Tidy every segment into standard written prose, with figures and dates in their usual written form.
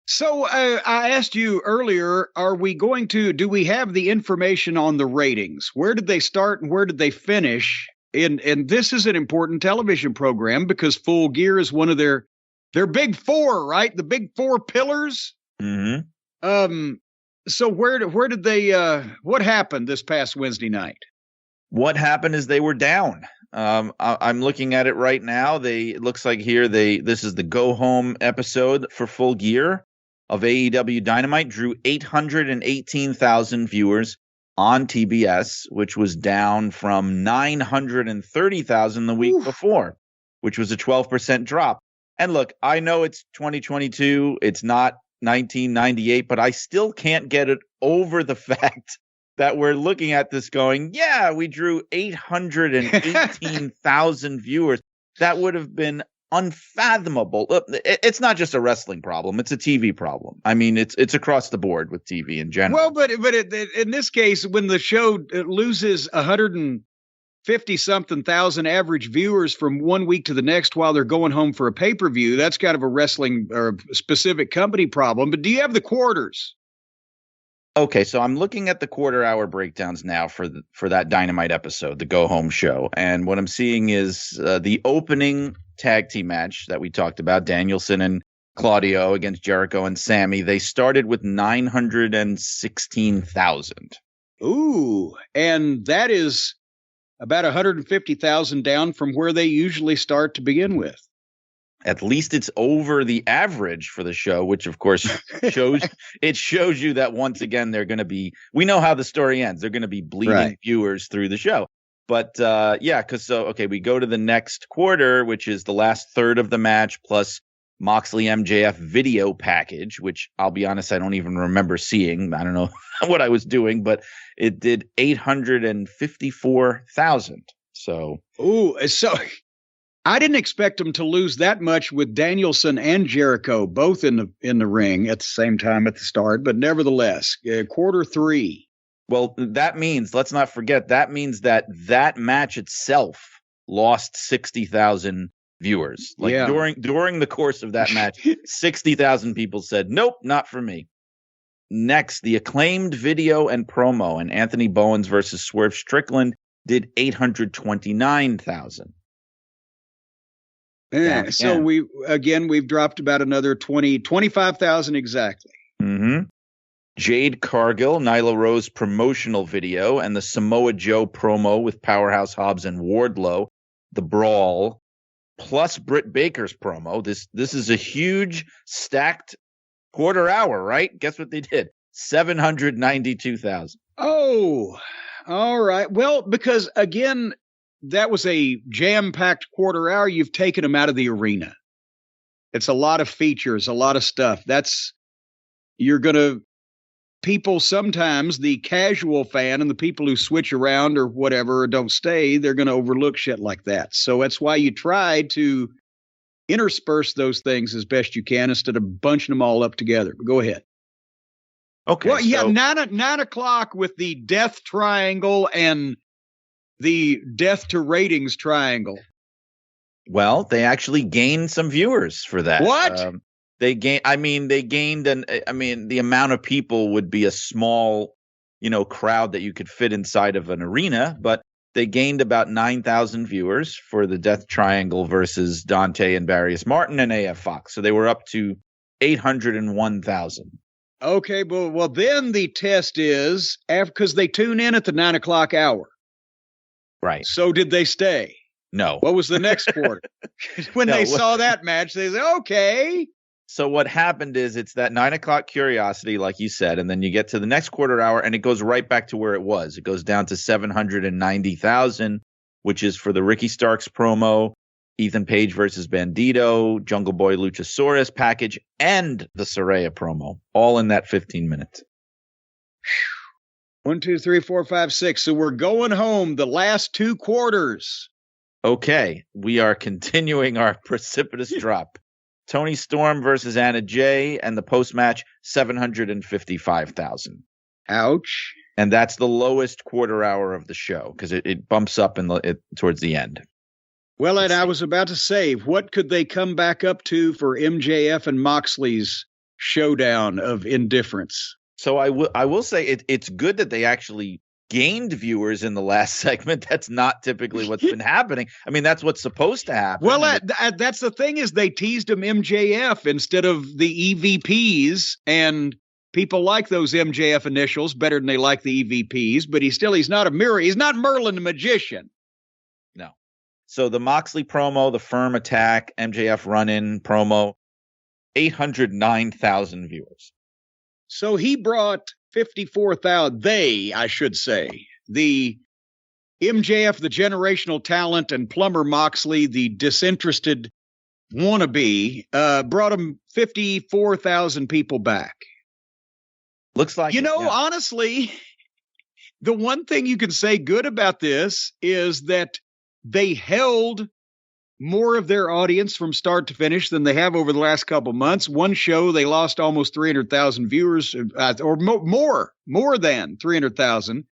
So I asked you earlier, do we have the information on the ratings? Where did they start and where did they finish? And this is an important television program because Full Gear is one of their big four, right? The big four pillars. Mm-hmm. So where did they what happened this past Wednesday night? What happened is they were down. I'm looking at it right now. It looks like here this is the go home episode for Full Gear of AEW Dynamite, drew 818,000 viewers on TBS, which was down from 930,000 the week before, which was a 12% drop. And look, I know it's 2022, it's not 1998, but I still can't get it over the fact that we're looking at this going, yeah, we drew 818,000 viewers. That would have been unfathomable. Look, it's not just a wrestling problem; it's a TV problem. I mean, it's across the board with TV in general. Well, but in this case, when the show loses 150-something thousand average viewers from one week to the next while they're going home for a pay-per-view, that's kind of a wrestling or a specific company problem. But do you have the quarters? Okay, so I'm looking at the quarter-hour breakdowns now for that Dynamite episode, the go-home show, and what I'm seeing is the opening tag team match that we talked about, Danielson and Claudio against Jericho and Sammy. They started with 916,000. Ooh, and that is about 150,000 down from where they usually start to begin with. At least it's over the average for the show, which of course shows you that once again they're going to be. We know how the story ends. They're going to be bleeding viewers through the show. But we go to the next quarter, which is the last third of the match plus Moxley MJF video package, which I'll be honest, I don't even remember seeing. I don't know what I was doing, but it did 854,000. So I didn't expect them to lose that much with Danielson and Jericho both in the ring at the same time at the start, but nevertheless, quarter three. Well, that means, let's not forget, that match itself lost 60,000 viewers. During the course of that match, 60,000 people said, nope, not for me. Next, the Acclaimed video and promo and Anthony Bowens versus Swerve Strickland did 829,000. Yeah, so we've dropped about another 25,000 exactly. Mm-hmm. Jade Cargill, Nyla Rose promotional video, and the Samoa Joe promo with Powerhouse Hobbs and Wardlow, the Brawl, plus Britt Baker's promo. This is a huge stacked quarter hour, right? Guess what they did? 792,000. Oh, all right. Well, because again, that was a jam-packed quarter hour. You've taken them out of the arena. It's a lot of features, a lot of stuff. People sometimes, the casual fan and the people who switch around or whatever or don't stay, they're going to overlook shit like that. So that's why you try to intersperse those things as best you can instead of bunching them all up together. But go ahead. Okay. Well, yeah, 9 o'clock with the death triangle and the death to ratings triangle. Well, they actually gained some viewers for that. What? The amount of people would be a small, crowd that you could fit inside of an arena, but they gained about 9,000 viewers for the Death Triangle versus Dante and Barrios Martin and AF Fox. So they were up to 801,000. Okay, well, then the test is because they tune in at the 9 o'clock hour. Right. So did they stay? No. What was the next quarter? When they saw that match, they said, okay. So what happened is it's that 9 o'clock curiosity, like you said, and then you get to the next quarter hour and it goes right back to where it was. It goes down to 790,000, which is for the Ricky Starks promo, Ethan Page versus Bandito, Jungle Boy Luchasaurus package, and the Saraya promo, all in that 15 minutes. 1, 2, 3, 4, 5, 6. So we're going home the last two quarters. Okay, we are continuing our precipitous drop. Tony Storm versus Anna Jay, and the post-match, 755,000. Ouch. And that's the lowest quarter hour of the show, because it bumps up towards the end. Well, and I was about to say, what could they come back up to for MJF and Moxley's showdown of indifference. So I will say it's good that they actually gained viewers in the last segment. That's not typically what's been happening. I mean, that's what's supposed to happen. Well, that's the thing, is they teased him MJF instead of the EVPs, and people like those MJF initials better than they like the EVPs, but he's not a mirror. He's not Merlin the Magician. No. So the Moxley promo, the Firm attack, MJF run-in promo, 809,000 viewers. So he brought 54,000, I should say, the MJF, the generational talent, and Plumber Moxley, the disinterested wannabe, brought him 54,000 people back. Looks like, honestly, the one thing you can say good about this is that they held more of their audience from start to finish than they have over the last couple months. One show, they lost almost 300,000 viewers, or more than 300,000.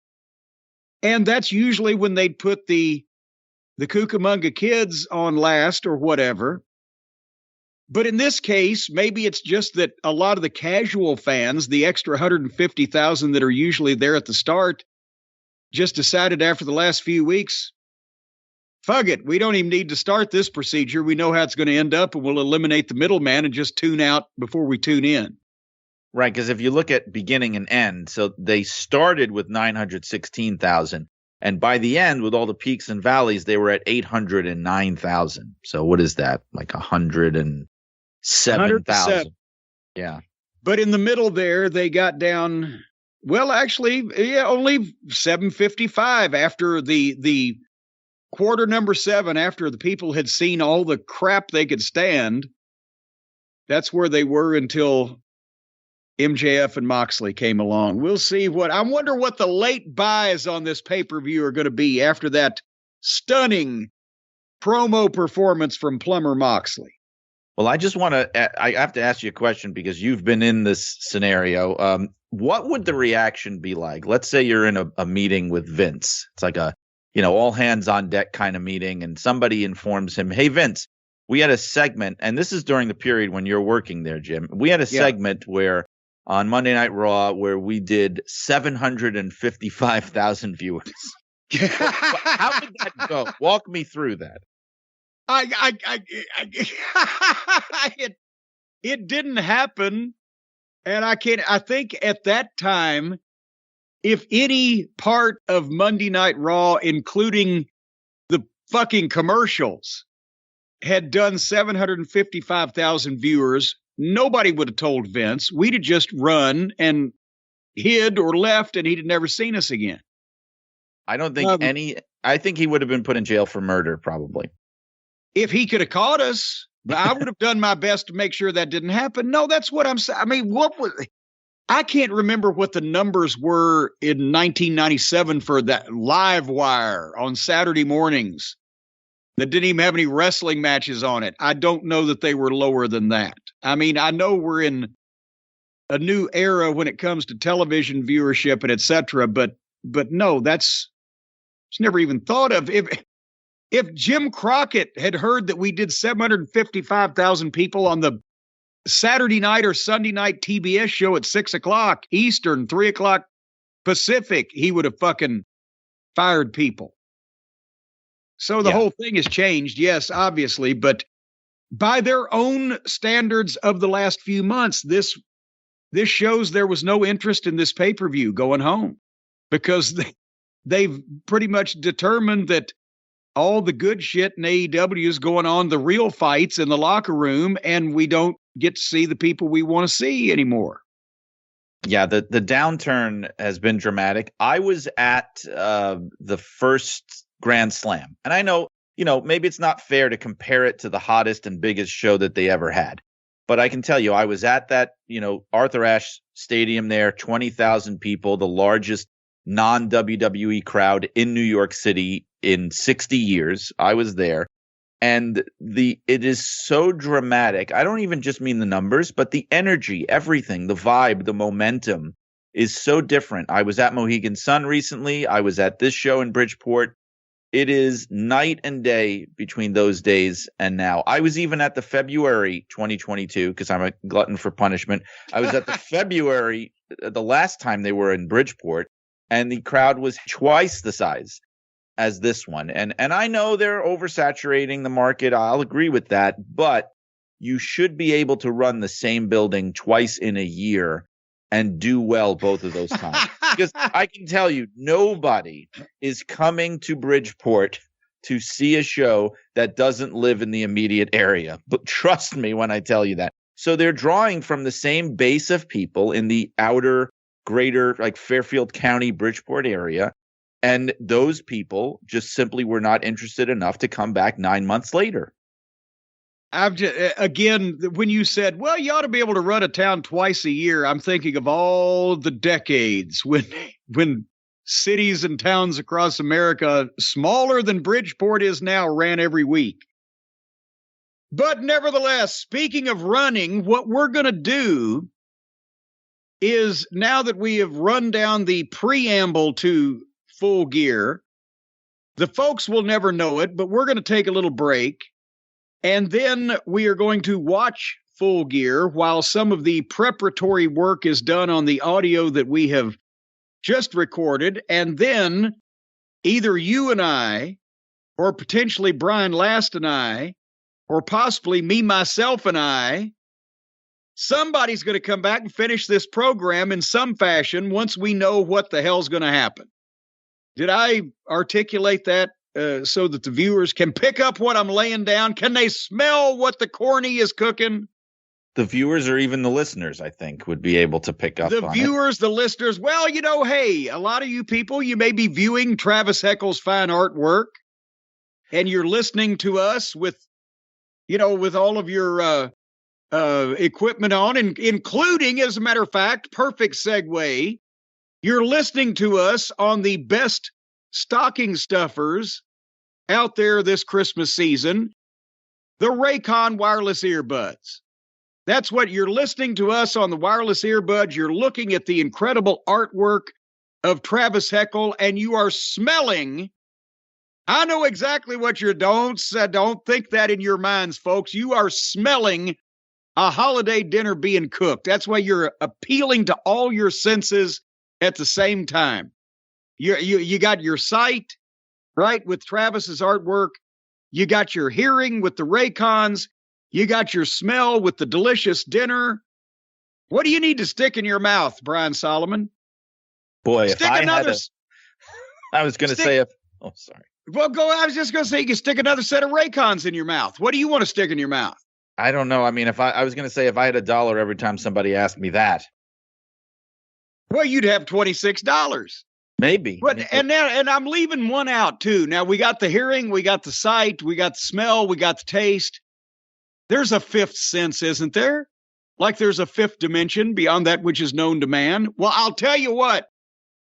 And that's usually when they'd put the Cucamonga Kids on last or whatever. But in this case, maybe it's just that a lot of the casual fans, the extra 150,000 that are usually there at the start, just decided after the last few weeks, fuck it, we don't even need to start this procedure. We know how it's going to end up, and we'll eliminate the middleman and just tune out before we tune in. Right, because if you look at beginning and end, so they started with 916,000, and by the end, with all the peaks and valleys, they were at 809,000. So what is that? Like 107,000. Yeah. But in the middle there, they got down, well, actually, only 755 after the quarter number 7, after the people had seen all the crap they could stand. That's where they were until MJF and Moxley came along. We'll see I wonder what the late buys on this pay-per-view are going to be after that stunning promo performance from Plumber Moxley. Well, I just want to, I have to ask you a question because you've been in this scenario. What would the reaction be like? Let's say you're in a meeting with Vince. It's like a, all hands on deck kind of meeting, and somebody informs him, hey, Vince, we had a segment, and this is during the period when you're working there, Jim. We had a segment where on Monday Night Raw where we did 755,000 viewers. How did that go? Walk me through that. It didn't happen. And I think at that time, if any part of Monday Night Raw, including the fucking commercials, had done 755,000 viewers, nobody would have told Vince. We'd have just run and hid or left, and he'd have never seen us again. I don't think I think he would have been put in jail for murder, probably. If he could have caught us, I would have done my best to make sure that didn't happen. No, that's what I'm saying. I mean, I can't remember what the numbers were in 1997 for that Live Wire on Saturday mornings that didn't even have any wrestling matches on it. I don't know that they were lower than that. I mean, I know we're in a new era when it comes to television viewership and et cetera, but no, it's never even thought of. If Jim Crockett had heard that we did 755,000 people on the Saturday night or Sunday night TBS show at 6:00 Eastern, 3:00 Pacific, he would have fucking fired people. So the whole thing has changed, yes, obviously, but by their own standards of the last few months, this shows there was no interest in this pay-per-view going home, because they've pretty much determined that all the good shit in AEW is going on, the real fights in the locker room, and we don't get to see the people we want to see anymore. Yeah, the downturn has been dramatic. I was at the first Grand Slam, and I know, maybe it's not fair to compare it to the hottest and biggest show that they ever had, but I can tell you, I was at that, Arthur Ashe Stadium there, 20,000 people, the largest non-WWE crowd in New York City in 60 years. I was there. And it is so dramatic. I don't even just mean the numbers, but the energy, everything, the vibe, the momentum is so different. I was at Mohegan Sun recently. I was at this show in Bridgeport. It is night and day between those days and now. I was even at the February 2022, because I'm a glutton for punishment. I was at the February, the last time they were in Bridgeport, and the crowd was twice the size as this one. And I know they're oversaturating the market. I'll agree with that. But you should be able to run the same building twice in a year and do well both of those times. Because I can tell you, nobody is coming to Bridgeport to see a show that doesn't live in the immediate area. But trust me when I tell you that. So they're drawing from the same base of people in the outer, greater, like Fairfield County, Bridgeport area. And those people just simply were not interested enough to come back 9 months later. Again, when you said, well, you ought to be able to run a town twice a year, I'm thinking of all the decades when cities and towns across America, smaller than Bridgeport is now, ran every week. But nevertheless, speaking of running, what we're going to do is, now that we have run down the preamble to Full Gear, the folks will never know it, but we're going to take a little break. And then we are going to watch Full Gear while some of the preparatory work is done on the audio that we have just recorded. And then either you and I, or potentially Brian Last and I, or possibly me, myself, and I, somebody's going to come back and finish this program in some fashion once we know what the hell's going to happen. Did I articulate that so that the viewers can pick up what I'm laying down? Can they smell what the Corny is cooking? The viewers or even the listeners, I think, would be able to pick up on it. The viewers, the listeners. Well, hey, a lot of you people, you may be viewing Travis Heckel's fine artwork, and you're listening to us with all of your equipment on, and including, as a matter of fact, perfect segue, you're listening to us on the best stocking stuffers out there this Christmas season, the Raycon wireless earbuds. That's what you're listening to us on, the wireless earbuds. You're looking at the incredible artwork of Travis Heckel, and you are smelling. I know exactly what you're don't think that in your minds, folks. You are smelling a holiday dinner being cooked. That's why you're appealing to all your senses at the same time. You got your sight, right, with Travis's artwork. You got your hearing with the Raycons. You got your smell with the delicious dinner. What do you need to stick in your mouth, Brian Solomon? Boy, if I had I was going to say, oh, sorry. Well, I was just going to say, you can stick another set of Raycons in your mouth. What do you want to stick in your mouth? I don't know. I mean, I was going to say, if I had $1 every time somebody asked me that. Well, you'd have $26. Maybe. But and I'm leaving one out too. Now we got the hearing, we got the sight, we got the smell, we got the taste. There's a fifth sense, isn't there? Like there's a fifth dimension beyond that which is known to man. Well, I'll tell you what,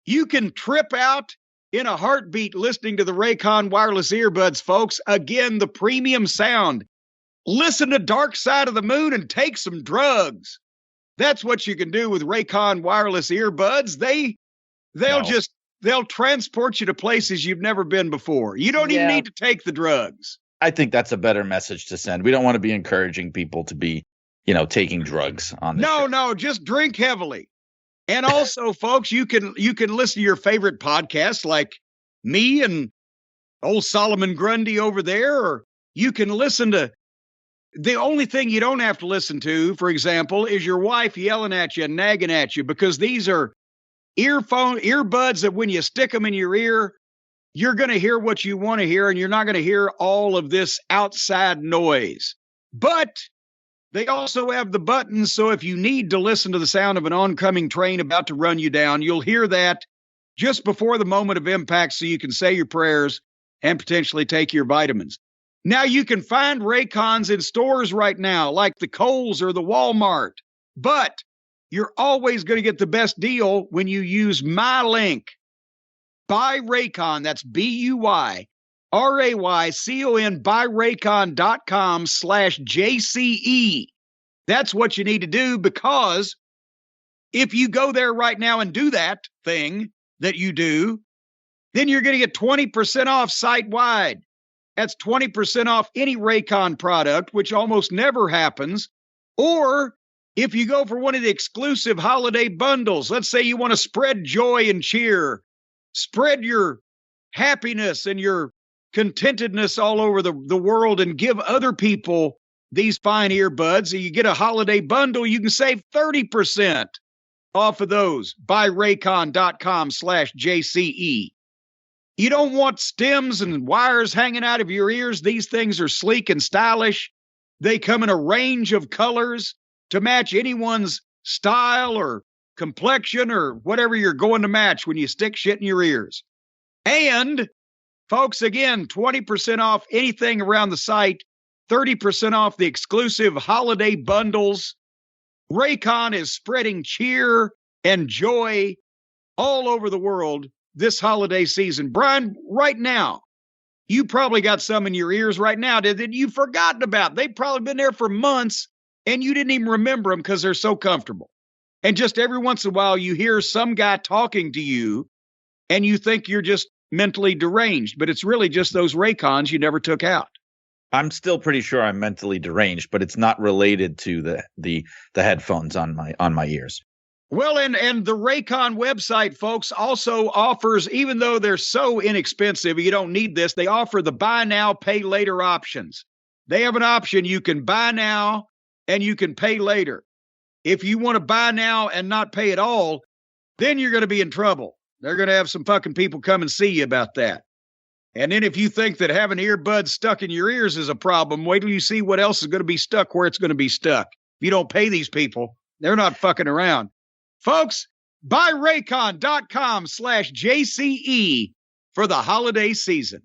you can trip out in a heartbeat listening to the Raycon wireless earbuds, folks. Again, the premium sound. Listen to Dark Side of the Moon and take some drugs. That's what you can do with Raycon wireless earbuds. They'll transport you to places you've never been before. You don't even need to take the drugs. I think that's a better message to send. We don't want to be encouraging people to be, taking drugs on this show. No, just drink heavily. And also, folks, you can listen to your favorite podcasts like me and old Solomon Grundy over there, or you can listen to. The only thing you don't have to listen to, for example, is your wife yelling at you and nagging at you, because these are earbuds that when you stick them in your ear, you're going to hear what you want to hear, and you're not going to hear all of this outside noise. But they also have the buttons, so if you need to listen to the sound of an oncoming train about to run you down, you'll hear that just before the moment of impact, so you can say your prayers and potentially take your vitamins. Now, you can find Raycons in stores right now, like the Kohl's or the Walmart, but you're always going to get the best deal when you use my link. Buy Raycon, that's BUYRAYCON, buyraycon.com/JCE. That's what you need to do, because if you go there right now and do that thing that you do, then you're going to get 20% off site-wide. That's 20% off any Raycon product, which almost never happens. Or if you go for one of the exclusive holiday bundles, let's say you want to spread joy and cheer, spread your happiness and your contentedness all over the world and give other people these fine earbuds, and you get a holiday bundle, you can save 30% off of those. Buy Raycon.com/JCE. You don't want stems and wires hanging out of your ears. These things are sleek and stylish. They come in a range of colors to match anyone's style or complexion or whatever you're going to match when you stick shit in your ears. And, folks, again, 20% off anything around the site, 30% off the exclusive holiday bundles. Raycon is spreading cheer and joy all over the world this holiday season. Brian, right now, you probably got some in your ears right now that you've forgotten about. They've probably been there for months, and you didn't even remember them because they're so comfortable. And just every once in a while, you hear some guy talking to you, and you think you're just mentally deranged, but it's really just those Raycons you never took out. I'm still pretty sure I'm mentally deranged, but it's not related to the headphones on my ears. Well, and the Raycon website, folks, also offers, even though they're so inexpensive, you don't need this, they offer the buy now, pay later options. They have an option. You can buy now and you can pay later. If you want to buy now and not pay at all, then you're going to be in trouble. They're going to have some fucking people come and see you about that. And then if you think that having earbuds stuck in your ears is a problem, wait till you see what else is going to be stuck where it's going to be stuck. If you don't pay these people, they're not fucking around. Folks, buy Raycon.com/JCE for the holiday season.